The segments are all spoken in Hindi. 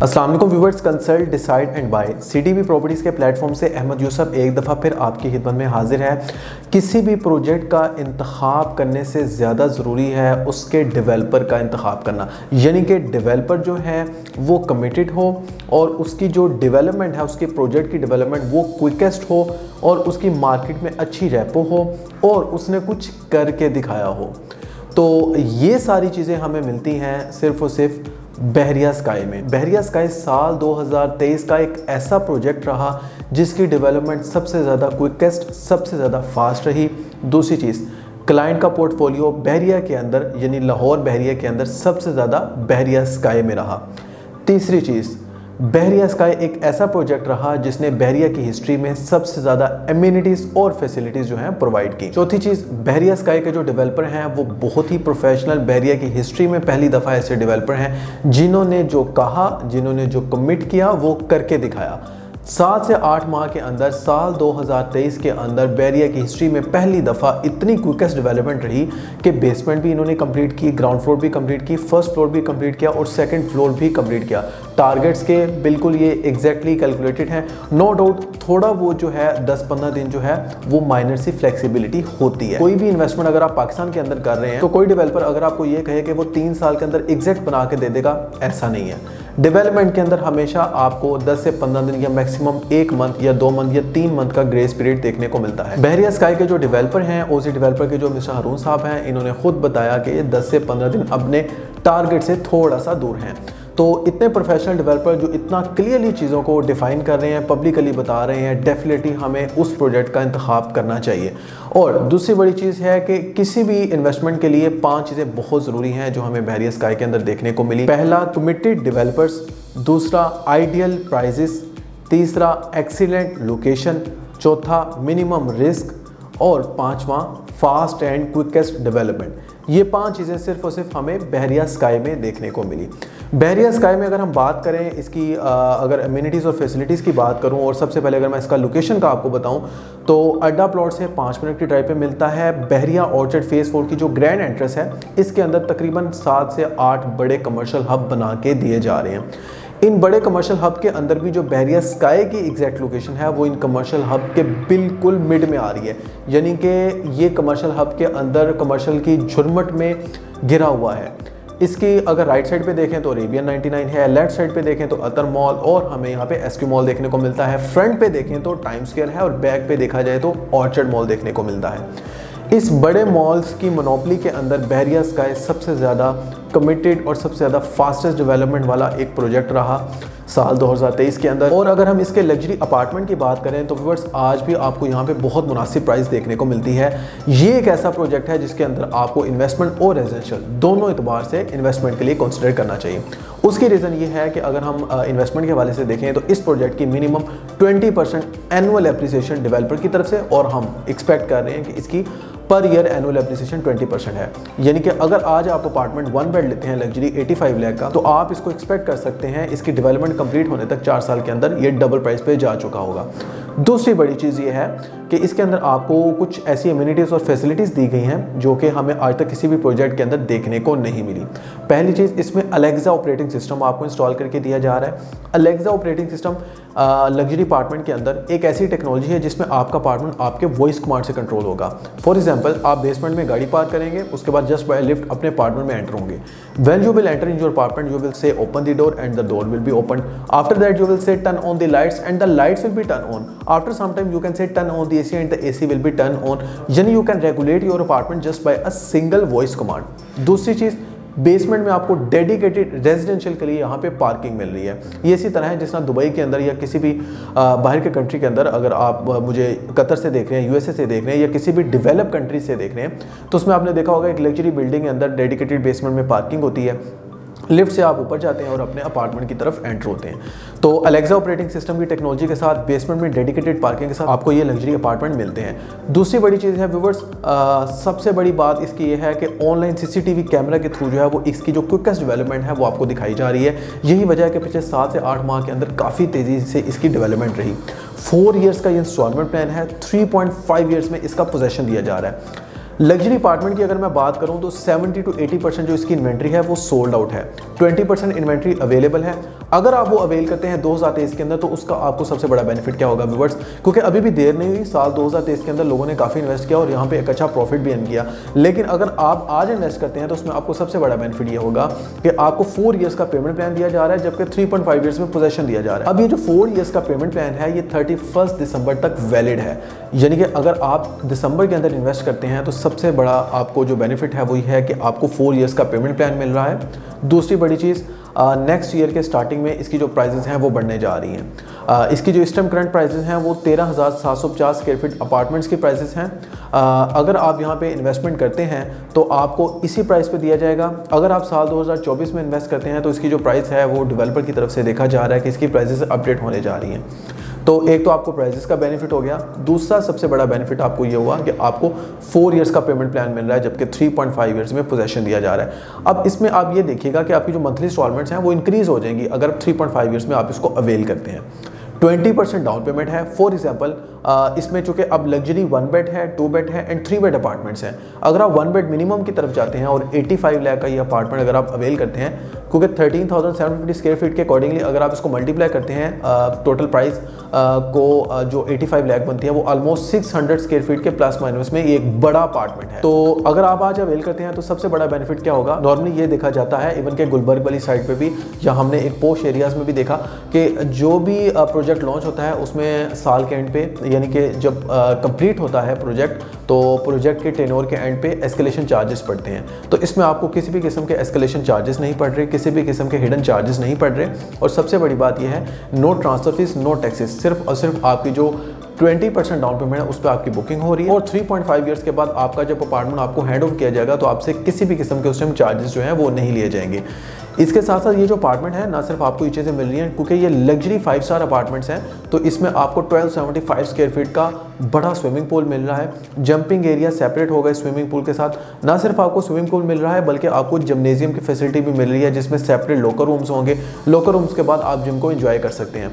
अस्सलाम वालेकुम viewers, consult decide and buy CDB properties के प्लेटफॉर्म से अहमद यूसुफ एक दफ़ा फिर आपकी खिदमत में हाजिर है। किसी भी प्रोजेक्ट का इंतखाब करने से ज़्यादा ज़रूरी है उसके डेवलपर का इंतखाब करना, यानी कि डेवलपर जो है वो कमिटेड हो और उसकी जो डेवलपमेंट है, उसके प्रोजेक्ट की डेवलपमेंट वो क्विकेस्ट हो और उसकी मार्केट में अच्छी रेपो हो और उसने कुछ करके दिखाया हो। तो ये सारी चीज़ें हमें मिलती हैं सिर्फ़ और सिर्फ बहरिया स्काई में। बहरिया स्काई साल 2023 का एक ऐसा प्रोजेक्ट रहा जिसकी डेवलपमेंट सबसे ज़्यादा क्विकेस्ट, सबसे ज़्यादा फास्ट रही। दूसरी चीज़, क्लाइंट का पोर्टफोलियो बहरिया के अंदर यानी लाहौर बहरिया के अंदर सबसे ज़्यादा बहरिया स्काई में रहा। तीसरी चीज़, बहरिया स्काई एक ऐसा प्रोजेक्ट रहा जिसने बहरिया की हिस्ट्री में सबसे ज़्यादा एमिनिटीज़ और फैसिलिटीज़ जो हैं प्रोवाइड की। चौथी चीज़, बहरिया स्काई के जो डेवलपर हैं वो बहुत ही प्रोफेशनल, बहरिया की हिस्ट्री में पहली दफ़ा ऐसे डेवलपर हैं जिन्होंने जो कहा, जिन्होंने जो कमिट किया वो करके दिखाया। 7 से 8 माह के अंदर साल 2023 के अंदर बहरिया की हिस्ट्री में पहली दफ़ा इतनी क्विकेस्ट डेवलपमेंट रही कि बेसमेंट भी इन्होंने कंप्लीट की, ग्राउंड फ्लोर भी कंप्लीट की, फर्स्ट फ्लोर भी कंप्लीट किया और सेकंड फ्लोर भी कंप्लीट किया। टारगेट्स के बिल्कुल ये एग्जैक्टली कैलकुलेटेड हैं। नो डाउट थोड़ा वो जो है 10-15 दिन जो है वो माइनर सी फ्लेक्सिबिलिटी होती है। कोई भी इन्वेस्टमेंट अगर आप पाकिस्तान के अंदर कर रहे हैं तो कोई डेवलपर अगर आपको ये कहे कि वो 3 साल के अंदर एग्जैक्ट बना के दे देगा, ऐसा नहीं है। डेवलपमेंट के अंदर हमेशा आपको 10 से 15 दिन या मैक्सिमम 1 मंथ या 2 मंथ या 3 मंथ का ग्रेस पीरियड देखने को मिलता है। बहरिया स्काई के जो डेवलपर हैं, ओसी डेवलपर के जो मिस्टर हारून साहब हैं, इन्होंने खुद बताया कि 10 से 15 दिन अपने टारगेट से थोड़ा सा दूर हैं। तो इतने प्रोफेशनल डेवलपर जो इतना क्लियरली चीज़ों को डिफ़ाइन कर रहे हैं, पब्लिकली बता रहे हैं, डेफिनेटली हमें उस प्रोजेक्ट का इंतखाब करना चाहिए। और दूसरी बड़ी चीज़ है कि किसी भी इन्वेस्टमेंट के लिए 5 चीज़ें बहुत ज़रूरी हैं जो हमें बहरिया स्काई के अंदर देखने को मिली। पहला, कमिटेड डेवलपर्स। दूसरा, आइडियल प्राइजेस। तीसरा, एक्सीलेंट लोकेशन। चौथा, मिनिमम रिस्क। और पाँचवा, फास्ट एंड क्विकेस्ट डेवलपमेंट। ये 5 चीज़ें सिर्फ और सिर्फ हमें बहरिया स्काई में देखने को मिली। बहरिया स्काई में अगर हम बात करें इसकी, अगर एमिनिटीज़ और फैसिलिटीज़ की बात करूं, और सबसे पहले अगर मैं इसका लोकेशन का आपको बताऊं तो अड्डा प्लॉट से 5 मिनट की ड्राइव पे मिलता है। बहरिया ऑर्चर्ड फेज़ 4 की जो ग्रैंड एंट्रेंस है, इसके अंदर तकरीबन 7 से 8 बड़े कमर्शियल हब बना के दिए जा रहे हैं। इन बड़े कमर्शियल हब के अंदर भी जो बहरिया स्काई की एग्जैक्ट लोकेशन है वो इन कमर्शियल हब के बिल्कुल मिड में आ रही है, यानी कि ये कमर्शियल हब के अंदर कमर्शियल की झुरमट में घिरा हुआ है। इसकी अगर राइट साइड पे देखें तो अरेबियन 99 है, लेफ्ट साइड पे देखें तो अतर मॉल और हमें यहाँ पे एसक्यू मॉल देखने को मिलता है। फ्रंट पे देखें तो टाइम स्क्वायर है और बैक पे देखा जाए तो ऑर्चर्ड मॉल देखने को मिलता है। इस बड़े मॉल्स की मोनोपोली के अंदर बहरिया स्काई सबसे ज़्यादा कमिटेड और सबसे ज़्यादा फास्टेस्ट डेवलपमेंट वाला एक प्रोजेक्ट रहा साल 2023 के अंदर। और अगर हम इसके लग्जरी अपार्टमेंट की बात करें तो व्यूअर्स आज भी आपको यहाँ पे बहुत मुनासिब प्राइस देखने को मिलती है। ये एक ऐसा प्रोजेक्ट है जिसके अंदर आपको इन्वेस्टमेंट और रेजिडेंशियल दोनों एतबार से इन्वेस्टमेंट के लिए कंसिडर करना चाहिए। उसकी रीज़न ये है कि अगर हम इन्वेस्टमेंट के हवाले से देखें तो इस प्रोजेक्ट की मिनिमम 20% एनुअल एप्रिसिएशन डेवलपर की तरफ से, और हम एक्सपेक्ट कर रहे हैं कि इसकी पर ईयर एनुअल एप्रिसिएशन 20% है। यानी कि अगर आज आप अपार्टमेंट 1 बेड लेते हैं लग्जरी 85 लाख का, तो आप इसको एक्सपेक्ट कर सकते हैं इसकी डेवलपमेंट कंप्लीट होने तक 4 साल के अंदर ये डबल प्राइस पे जा चुका होगा। दूसरी बड़ी चीज़ ये है कि इसके अंदर आपको कुछ ऐसी एमिनिटीज़ और फैसिलिटीज़ दी गई हैं जो कि हमें आज तक किसी भी प्रोजेक्ट के अंदर देखने को नहीं मिली। पहली चीज़, इसमें अलेक्सा ऑपरेटिंग सिस्टम आपको इंस्टॉल करके दिया जा रहा है। Alexa operating system luxury apartment के अंदर एक ऐसी टेक्नोलॉजी है जिसमें आपका अपार्टमेंट आपके वॉइस कमांड से कंट्रोल होगा। फॉर एग्जांपल, आप बेसमेंट में गाड़ी पार्क करेंगे, उसके बाद जस्ट बाय लिफ्ट अपने अपार्टमेंट में एंटर होंगे। When you will enter in your apartment you will say open the door and the door will be open. After that you will say turn on the lights and the lights will be turn on. After some time you can say turn on the AC and the AC will be turn on. यानी you can regulate your apartment just by a single voice command. दूसरी चीज़, बेसमेंट में आपको डेडिकेटेड रेजिडेंशियल के लिए यहाँ पे पार्किंग मिल रही है। ये इसी तरह है जिस तरह दुबई के अंदर या किसी भी बाहर के कंट्री के अंदर, अगर आप मुझे कतर से देख रहे हैं, यूएसए से देख रहे हैं या किसी भी डेवलप कंट्री से देख रहे हैं, तो उसमें आपने देखा होगा एक लग्जरी बिल्डिंग के अंदर डेडिकेटेड बेसमेंट में पार्किंग होती है। लिफ्ट से आप ऊपर जाते हैं और अपने अपार्टमेंट की तरफ एंटर होते हैं। तो अलेक्सा ऑपरेटिंग सिस्टम की टेक्नोलॉजी के साथ बेसमेंट में डेडिकेटेड पार्किंग के साथ आपको ये लग्जरी अपार्टमेंट मिलते हैं। दूसरी बड़ी चीज़ है व्यूअर्स, सबसे बड़ी बात इसकी ये है कि ऑनलाइन सीसीटीवी कैमरा के थ्रू जो है वो इसकी जो क्विकेस्ट डेवलपमेंट है वो आपको दिखाई जा रही है। यही वजह है कि पिछले 7 से 8 माह के अंदर काफ़ी तेज़ी से इसकी डेवलपमेंट रही। 4 ईयर्स का ये इंस्टॉलमेंट प्लान है, 3.5 ईयर्स में इसका पोजेशन दिया जा रहा है। लग्जरी अपार्टमेंट की अगर मैं बात करूं तो 70 to 80% जो इसकी इन्वेंट्री है वो सोल्ड आउट है, 20% इन्वेंट्री अवेलेबल है। अगर आप वो अवेल करते हैं 2023 के अंदर तो उसका आपको सबसे बड़ा बेनिफिट क्या होगा व्यूअर्स, क्योंकि अभी भी देर नहीं हुई, साल 2023 के अंदर लोगों ने काफ़ी इन्वेस्ट किया और यहाँ पे एक अच्छा प्रॉफिट भी अर्न किया। लेकिन अगर आप आज इन्वेस्ट करते हैं तो उसमें आपको सबसे बड़ा बेनिफिट ये होगा कि आपको 4 ईयर्स का पेमेंट प्लान दिया जा रहा है, जबकि 3.5 ईयर्स में पोजेशन दिया जा रहा है। अब ये जो 4 ईयर्स का पेमेंट प्लान है ये 31 दिसंबर तक वैलिड है, यानी कि अगर आप दिसंबर के अंदर इन्वेस्ट करते हैं तो सबसे बड़ा आपको जो बेनिफिट है वही है कि आपको 4 ईयर्स का पेमेंट प्लान मिल रहा है। दूसरी बड़ी चीज़, नेक्स्ट ईयर के स्टार्टिंग में इसकी जो प्राइसेस हैं वो बढ़ने जा रही हैं। इसकी जो इस टाइम करंट प्राइसेस हैं वो 13,750 स्क्वायर फीट अपार्टमेंट्स की प्राइसेस हैं। अगर आप यहाँ पे इन्वेस्टमेंट करते हैं तो आपको इसी प्राइस पे दिया जाएगा। अगर आप साल 2024 में इन्वेस्ट करते हैं तो इसकी जो प्राइस है वो डेवलपर की तरफ से देखा जा रहा है कि इसकी प्राइसेस अपडेट होने जा रही हैं। तो एक तो आपको प्राइसेस का बेनिफिट हो गया, दूसरा सबसे बड़ा बेनिफिट आपको ये हुआ कि आपको 4 ईयर्स का पेमेंट प्लान मिल रहा है, जबकि 3.5 ईयर्स में पोजेशन दिया जा रहा है। अब इसमें आप ये देखिएगा कि आपकी जो मंथली इंस्टॉलमेंट्स हैं वो इंक्रीज हो जाएंगी अगर 3.5 ईयर्स में आप इसको अवेल करते हैं। 20% डाउन पेमेंट है। फॉर एग्जाम्पल इसमें चूंकि अब लग्जरी 1 बेड है, 2 बेड है एंड 3 बेड अपार्टमेंट्स हैं। अगर आप 1 बेड मिनिमम की तरफ जाते हैं और 85 लाख का ये अपार्टमेंट अगर आप अवेल करते हैं, क्योंकि 13,750 स्क्वायर फीट के अकॉर्डिंगली अगर आप इसको मल्टीप्लाई करते हैं टोटल प्राइस को जो 85 लाख बनती है वो ऑलमोस्ट 600 स्क्वायर फीट के प्लस माइनस में एक बड़ा अपार्टमेंट है। तो अगर आप आज अवेल करते हैं तो सबसे बड़ा बेनिफिट क्या होगा, नॉर्मली ये देखा जाता है इवन के गुलबर्ग वाली साइड पे भी, या हमने एक पोश एरियाज में भी देखा कि जो भी प्रोजेक्ट लॉन्च होता है उसमें साल के एंड पे, यानी कि जब कंप्लीट होता है प्रोजेक्ट, तो प्रोजेक्ट के टेन्योर के एंड पे एस्केलेशन चार्जेस पड़ते हैं। तो इसमें आपको किसी भी किस्म के एस्केलेशन चार्जेस नहीं पड़ रहे, किसी भी किस्म के हिडन चार्जेस नहीं पड़ रहे, और सबसे बड़ी बात यह है no transfer fees, no taxes, सिर्फ और सिर्फ आपकी जो 20% डाउन पेमेंट है उस पर आपकी बुकिंग हो रही है। और 3.5 ईयर्स के बाद आपका जब अपार्टमेंट आपको हैंड ओवर किया जाएगा तो आपसे किसी भी किस्म के उस टाइम चार्जेस जो हैं वो नहीं लिए जाएंगे। इसके साथ साथ ये जो अपार्टमेंट है ना सिर्फ आपको ये चीज़ें मिल रही हैं क्योंकि ये लग्जरी 5 स्टार अपार्टमेंट्स हैं, तो इसमें आपको 1275 स्क्वायर फीट का बड़ा स्विमिंग पूल मिल रहा है, जंपिंग एरिया सेपरेट हो गए स्विमिंग पूल के साथ। ना सिर्फ आपको स्विमिंग पूल मिल रहा है बल्कि आपको जिम्नेजियम की फैसिलिटी भी मिल रही है जिसमें सेपरेट लॉकर रूम्स होंगे। लॉकर रूम्स के बाद आप जिम को एंजॉय कर सकते हैं।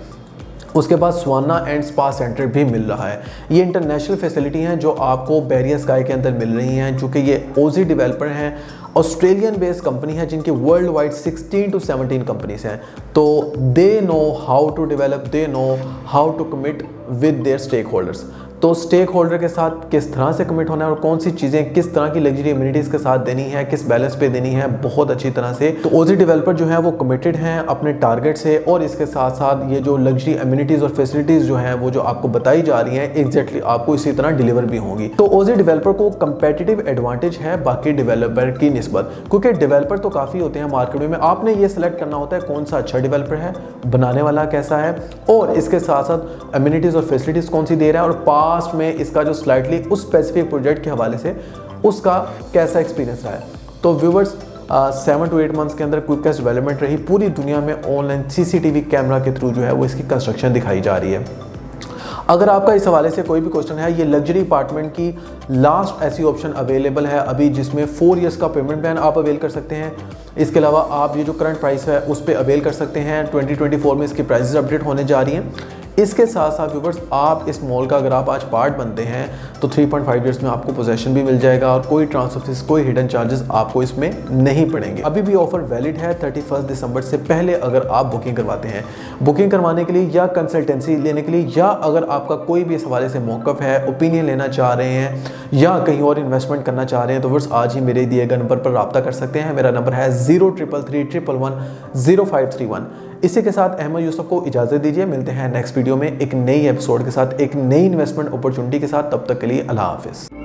उसके बाद स्वाना एंड स्पा सेंटर भी मिल रहा है। ये इंटरनेशनल फैसिलिटी हैं जो आपको बैरियर स्काई के अंदर मिल रही हैं, चूँकि ये ओजी डेवलपर हैं, ऑस्ट्रेलियन बेस्ड कंपनी है जिनकी वर्ल्ड वाइड 16 to 17 कंपनीज हैं। तो they know how to develop, they know how to commit with their stake holders. तो स्टेक होल्डर के साथ किस तरह से कमिट होना है और कौन सी चीज़ें किस तरह की लग्जरी अम्यूनिटीज़ के साथ देनी है, किस बैलेंस पे देनी है, बहुत अच्छी तरह से। तो ओजी डेवलपर जो है वो कमिटेड हैं अपने टारगेट से, और इसके साथ साथ ये जो लग्जरी अम्यूनिटीज़ और फैसिलिटीज़ जो हैं वो जो आपको बताई जा रही हैं एग्जैक्टली आपको इसी तरह डिलीवर भी होंगी। तो ओजी डेवलपर को कंपेटिटिव एडवांटेज है बाकी डेवलपर की निस्बत, क्योंकि डेवलपर तो काफ़ी होते हैं मार्केट में। आपने ये सेलेक्ट करना होता है कौन सा अच्छा डेवलपर है, बनाने वाला कैसा है, और इसके साथ साथ अम्यूनिटीज़ और फैसिलिटीज़ कौन सी दे रहा है, और पास्ट में इसका जो स्लाइटली उस स्पेसिफिक प्रोजेक्ट के हवाले से उसका कैसा एक्सपीरियंस रहा है। तो व्यूवर्स 7 to 8 मंथ्स के अंदर क्विकेस्ट डेवलपमेंट रही। पूरी दुनिया में ऑनलाइन सीसीटीवी कैमरा के थ्रू जो है वो इसकी कंस्ट्रक्शन दिखाई जा रही है। अगर आपका इस हवाले से कोई भी क्वेश्चन है, ये लग्जरी अपार्टमेंट की लास्ट ऐसी ऑप्शन अवेलेबल है अभी जिसमें 4 ईयर्स का पेमेंट प्लान आप अवेल कर सकते हैं। इसके अलावा आप ये जो करंट प्राइस है उस पर अवेल कर सकते हैं। 2024 में इसकी प्राइसेस अपडेट होने जा रही हैं। इसके साथ साथ व्यूवर्स आप इस मॉल का अगर आप आज पार्ट बनते हैं तो 3.5 ईयर्स में आपको पोजेशन भी मिल जाएगा और कोई ट्रांसफर फीस, कोई हिडन चार्जेस आपको इसमें नहीं पड़ेंगे। अभी भी ऑफर वैलिड है 31 दिसंबर से पहले अगर आप बुकिंग करवाते हैं। बुकिंग करवाने के लिए या कंसल्टेंसी लेने के लिए, या अगर आपका कोई भी इस हवाले से मौक़िफ़ है, ओपिनियन लेना चाह रहे हैं या कहीं और इन्वेस्टमेंट करना चाह रहे हैं, तो व्यूवर्स आज ही मेरे दिए गए नंबर पर रब्ता कर सकते हैं। मेरा नंबर है 0333110531। इसी के साथ अहमद यूसुफ को इजाज़त दीजिए। मिलते हैं नेक्स्ट वीडियो में एक नई एपिसोड के साथ, एक नई इन्वेस्टमेंट अपॉर्चुनिटी के साथ। तब तक के लिए अल्लाह हाफिज़।